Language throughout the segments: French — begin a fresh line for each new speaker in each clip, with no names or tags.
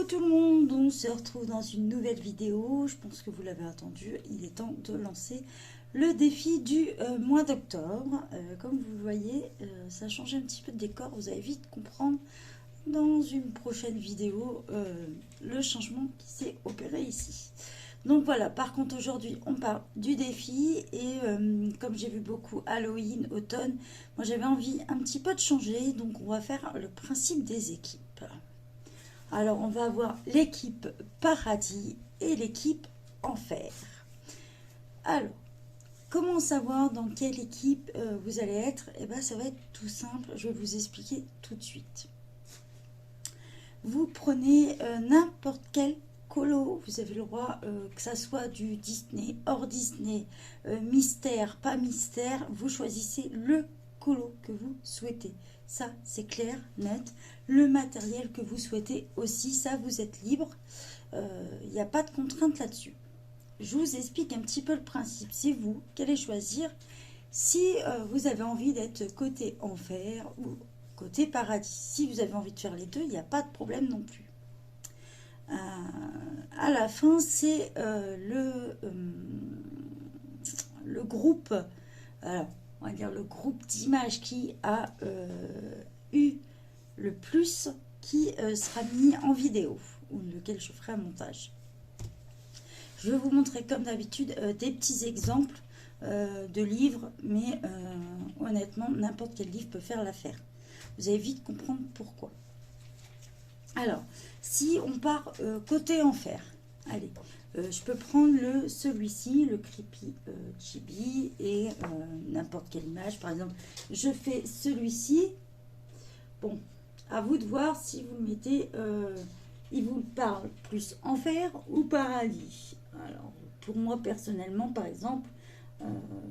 Coucou tout le monde, on se retrouve dans une nouvelle vidéo. Je pense que vous l'avez attendu, il est temps de lancer le défi du mois d'octobre. Comme vous le voyez, ça a changé un petit peu de décor, vous allez vite comprendre dans une prochaine vidéo le changement qui s'est opéré ici. Donc voilà, par contre aujourd'hui on parle du défi et comme j'ai vu beaucoup Halloween, automne, moi j'avais envie un petit peu de changer, donc on va faire le principe des équipes. Alors on va avoir l'équipe Paradis et l'équipe Enfer. Alors, comment savoir dans quelle équipe vous allez être? Eh bien ça va être tout simple, je vais vous expliquer tout de suite. Vous prenez n'importe quel colo, vous avez le droit que ça soit du Disney, hors Disney, mystère, pas mystère, vous choisissez le colo que vous souhaitez. Ça, c'est clair, net. Le matériel que vous souhaitez aussi, ça, vous êtes libre. Il n'y a pas de contrainte là-dessus. Je vous explique un petit peu le principe. C'est vous qui allez choisir si vous avez envie d'être côté enfer ou côté paradis. Si vous avez envie de faire les deux, il n'y a pas de problème non plus. À la fin, c'est le groupe, alors, on va dire le groupe d'images qui a eu le plus qui sera mis en vidéo, ou lequel je ferai un montage. Je vais vous montrer comme d'habitude des petits exemples de livres, mais honnêtement, n'importe quel livre peut faire l'affaire. Vous allez vite comprendre pourquoi. Alors, si on part côté enfer, allez, je peux prendre celui-ci, le Creepy Chibi, et n'importe quelle image. Par exemple, je fais celui-ci. Bon, à vous de voir si vous le mettez, il vous parle plus enfer ou paradis. Alors, pour moi, personnellement, par exemple,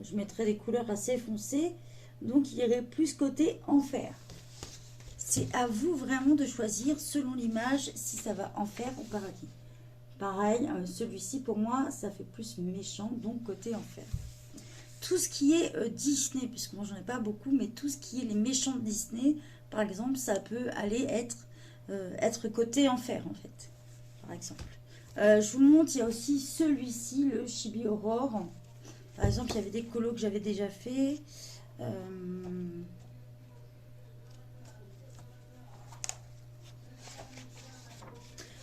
je mettrais des couleurs assez foncées, donc il irait plus côté enfer. C'est à vous vraiment de choisir selon l'image si ça va enfer ou paradis. Pareil, celui-ci pour moi, ça fait plus méchant, donc côté enfer. Tout ce qui est Disney, puisque moi j'en ai pas beaucoup, mais tout ce qui est les méchants de Disney, par exemple, ça peut aller être côté enfer en fait, par exemple. Je vous montre, il y a aussi celui-ci, le Chibi Aurore. Par exemple, il y avait des colos que j'avais déjà fait.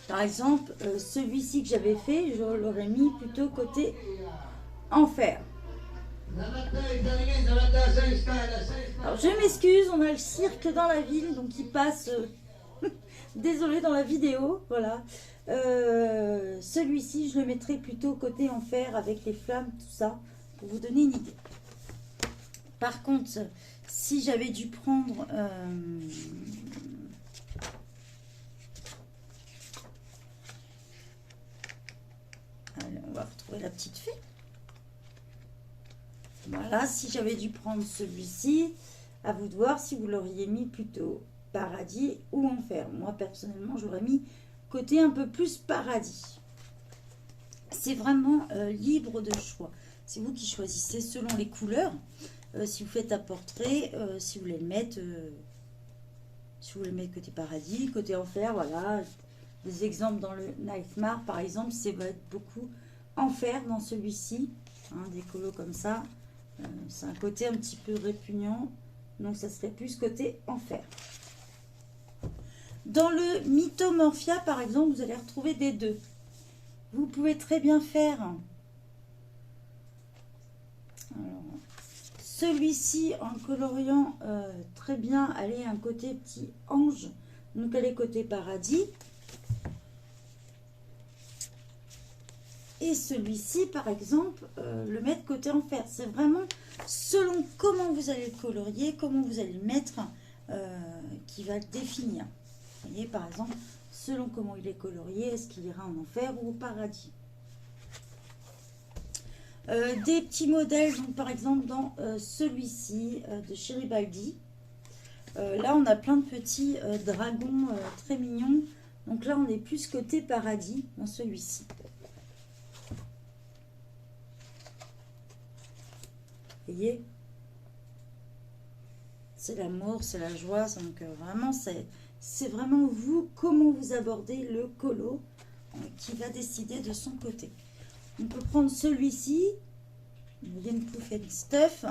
Par exemple, celui-ci que j'avais fait, je l'aurais mis plutôt côté enfer. Alors, je m'excuse, on a le cirque dans la ville, donc il passe... désolé dans la vidéo, voilà. Celui-ci, je le mettrai plutôt côté enfer avec les flammes, tout ça, pour vous donner une idée. Par contre, si j'avais dû prendre... allez, on va retrouver la petite fée. Voilà, si j'avais dû prendre celui-ci, à vous de voir si vous l'auriez mis plutôt paradis ou enfer. Moi, personnellement, j'aurais mis côté un peu plus paradis. C'est vraiment libre de choix. C'est vous qui choisissez selon les couleurs. Si vous faites un portrait, si vous voulez le mettre, côté paradis, côté enfer, voilà. Des exemples dans le Nightmare, par exemple, c'est va être beaucoup enfer dans celui-ci. Hein, des colos comme ça. C'est un côté un petit peu répugnant. Donc, ça serait plus côté enfer. Dans le Mythomorphia, par exemple, vous allez retrouver des deux. Vous pouvez très bien faire celui-ci en coloriant très bien, aller un côté petit ange, donc aller côté paradis. Et celui-ci, par exemple, le mettre côté enfer. C'est vraiment selon comment vous allez le colorier, comment vous allez le mettre, qui va le définir. Vous voyez, par exemple, selon comment il est colorié, est-ce qu'il ira en enfer ou au paradis. Des petits modèles, donc par exemple dans celui-ci de Cheribaldi. Là, on a plein de petits dragons très mignons. Donc là, on est plus côté paradis dans celui-ci. Vous voyez, c'est l'amour, c'est la joie. Donc vraiment, c'est vraiment vous, comment vous abordez le colo qui va décider de son côté. On peut prendre celui-ci, Yen Poof and Stuff.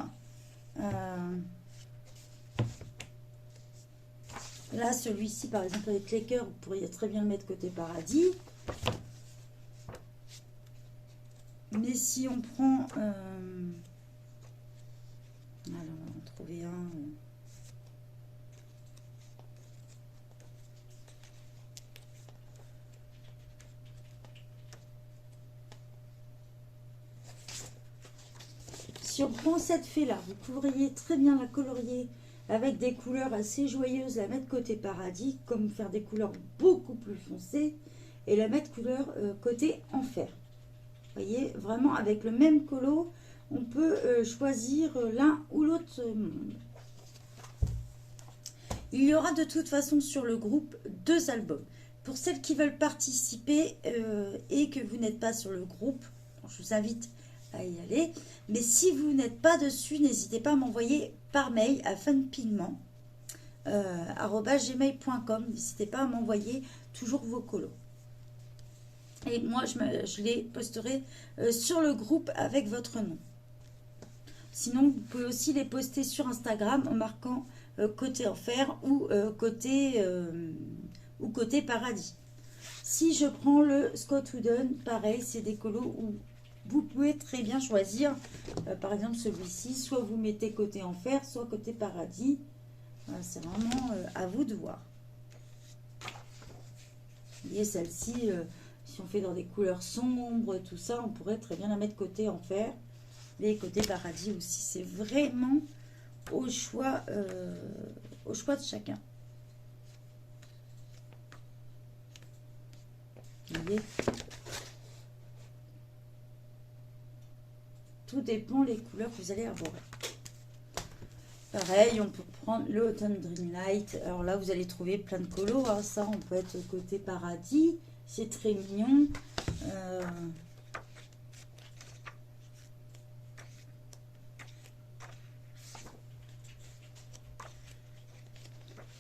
Là, celui-ci, par exemple, avec les cœurs, vous pourriez très bien le mettre côté paradis. Mais si on prend... alors, on va en trouver un... Si on prend cette fée-là, vous pourriez très bien la colorier avec des couleurs assez joyeuses, la mettre côté paradis, comme faire des couleurs beaucoup plus foncées, et la mettre couleur côté enfer. Vous voyez, vraiment avec le même colo, on peut choisir l'un ou l'autre monde. Il y aura de toute façon sur le groupe 2 albums. Pour celles qui veulent participer et que vous n'êtes pas sur le groupe, je vous invite à y aller. Mais si vous n'êtes pas dessus, n'hésitez pas à m'envoyer par mail à funpigment@gmail.com. N'hésitez pas à m'envoyer toujours vos colos. Et moi, je les posterai sur le groupe avec votre nom. Sinon, vous pouvez aussi les poster sur Instagram en marquant côté enfer ou côté paradis. Si je prends le Scott Wooden, pareil, c'est des colos où vous pouvez très bien choisir, par exemple celui-ci, soit vous mettez côté enfer, soit côté paradis. Voilà, c'est vraiment à vous de voir. Vous voyez, celle-ci, si on fait dans des couleurs sombres, tout ça, on pourrait très bien la mettre côté enfer. Et côté paradis aussi, c'est vraiment au choix de chacun. Vous voyez ? Tout dépend les couleurs que vous allez avoir. Pareil, on peut prendre le Autumn Dreamlight. Alors là, vous allez trouver plein de colos. Hein. Ça, on peut être côté paradis. C'est très mignon.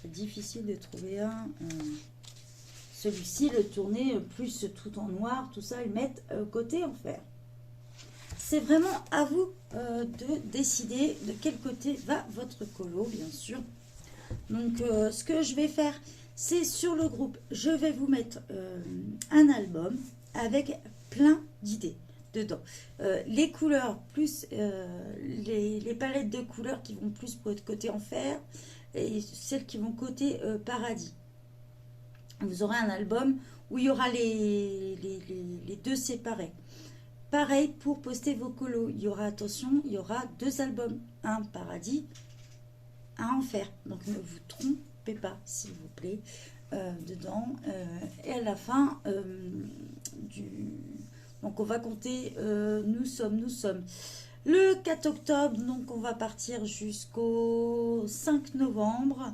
C'est difficile de trouver un. Celui-ci, le tourner plus tout en noir, tout ça, le mettre côté enfer. C'est vraiment à vous de décider de quel côté va votre colo, bien sûr. Donc, ce que je vais faire, c'est sur le groupe, je vais vous mettre un album avec plein d'idées dedans. Les couleurs, plus les palettes de couleurs qui vont plus pour être côté enfer et celles qui vont côté paradis. Vous aurez un album où il y aura les deux séparés. Pareil pour poster vos colos. Il y aura, attention, il y aura 2 albums. Un paradis, un enfer. Donc ne vous trompez pas, s'il vous plaît, dedans. Et à la fin donc on va compter, nous sommes le 4 octobre. Donc on va partir jusqu'au 5 novembre.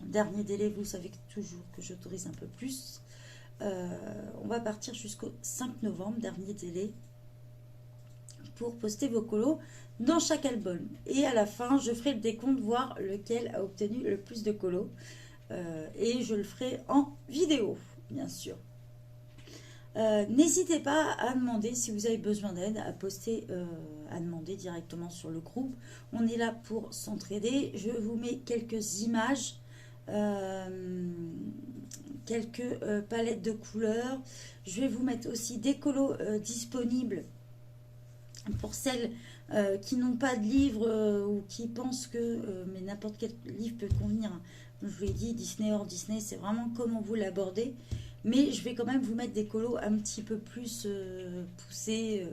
Dernier délai, vous savez toujours que j'autorise un peu plus. On va partir jusqu'au 5 novembre, dernier délai, pour poster vos colos dans chaque album. Et à la fin, je ferai le décompte, voir lequel a obtenu le plus de colos. Et je le ferai en vidéo, bien sûr. N'hésitez pas à demander, si vous avez besoin d'aide, à poster, à demander directement sur le groupe. On est là pour s'entraider. Je vous mets quelques images. Quelques palettes de couleurs. Je vais vous mettre aussi des colos disponibles pour celles qui n'ont pas de livre ou qui pensent que mais n'importe quel livre peut convenir. Je vous l'ai dit, Disney hors Disney, c'est vraiment comment vous l'abordez. Mais je vais quand même vous mettre des colos un petit peu plus poussés,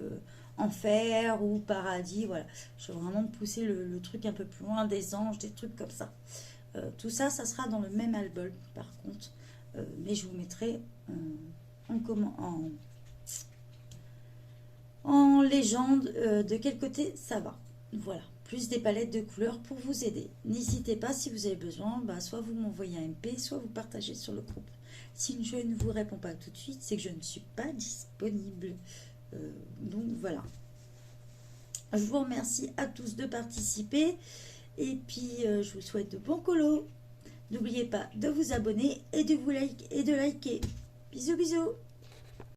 enfer ou paradis. Voilà, je vais vraiment pousser le truc un peu plus loin, des anges, des trucs comme ça. Tout ça, ça sera dans le même album par contre. Mais je vous mettrai en légende de quel côté ça va. Voilà, plus des palettes de couleurs pour vous aider. N'hésitez pas, si vous avez besoin, soit vous m'envoyez un MP, soit vous partagez sur le groupe. Si je ne vous réponds pas tout de suite, c'est que je ne suis pas disponible. Donc voilà. Je vous remercie à tous de participer. Et puis, je vous souhaite de bons colos. N'oubliez pas de vous abonner et de liker. Bisous, bisous.